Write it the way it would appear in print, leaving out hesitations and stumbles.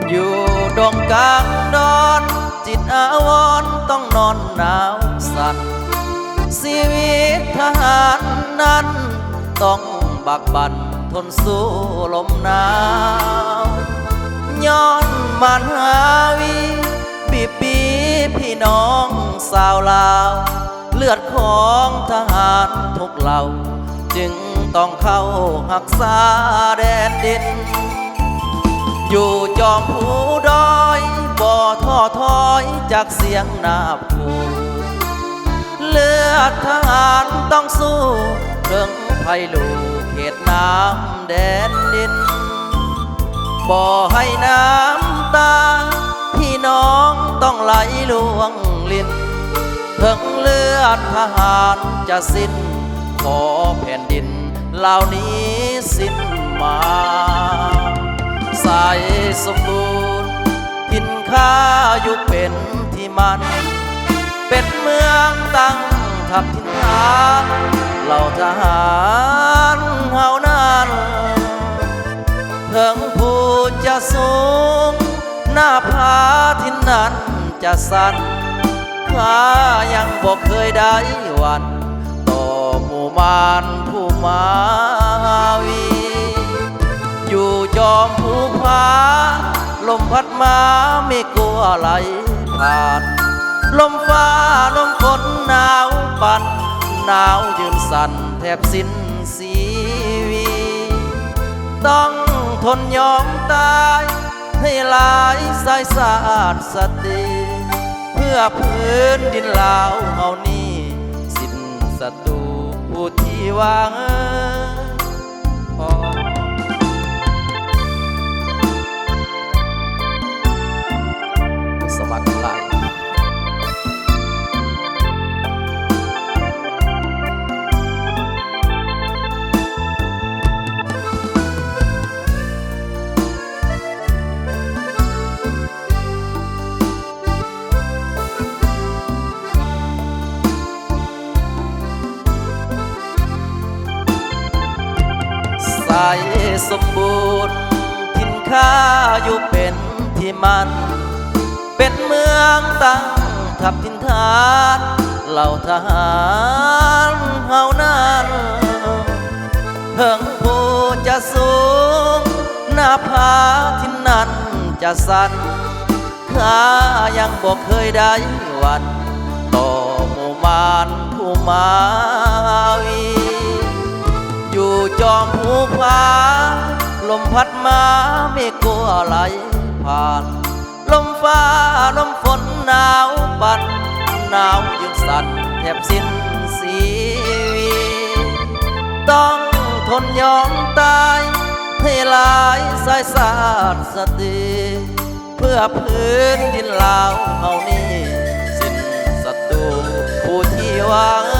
อยู่ดงกลางดอนจิตอาวรณ์ต้องนอนหนาวสั่นชีวิตทหารนั้นต้องบักบั่นทนสู้ลมหนาวย้อนมารหาวีปีปีพี่น้องสาวลาวเลือดของทหารทุกเหล่าจึงต้องเข้าหักษาแดนดินอยู่จอมภูดอยบ่ท้อถอยจากเสียงนาภูเลือดทหารต้องสู้ถึงภัยลูกเขตน้ำแดนดินบ่ให้น้ำตาพี่น้องต้องไหลลวงลิ้นถึงเลือดทหารจะสิ้นขอแผ่นดินเหล่านี้สิ้นมาใสสมบูรณ์กินข้าอยู่เป็นที่มันเป็นเมืองตั้งทับทินฐานเหล่าทหารเฮานั้นถึงผู้จะสูงหน้าผาทินนั้นจะสั่นข้ายังบอกเคยได้วันต่อหมู่มารผู้มาวีอยู่จอมภูผาลมพัดมาไม่กลัวไหลผ่านลมฟ้าลมฝนหนาวปั่นหนาวยืนสั่นแทบสิ้นชีวีต้องทนยอมตายให้หลายสายสาดสติเพื่อพื้นดินลาวเฮานี้สิ้นศัตรูผู้ที่วางสวัสดีหลายใสสมบูรณ์ทินข้าอยู่เป็นที่มันเป็นเมืองตั้งทับทินฐานเหล่าทหารเฮานั้นเพิ่งผู้จะสูงหน้าผาทินนั้นจะสั่นข้ายังบอกเคยได้วันต่อหมู่มารผู้มาวีอยู่จอมภูผาลมพัดมาไม่กลัวไหลผ่านลมฟ้าลมฝนหนาวปั่นหนาวยืนสั่นแทบสิ้นชีวีต้องทนยอมตายให้หลายสายสาดสติเพื่อพื้นดินลาวเฮานี้สิ้นศัตรูผู้ที่วาง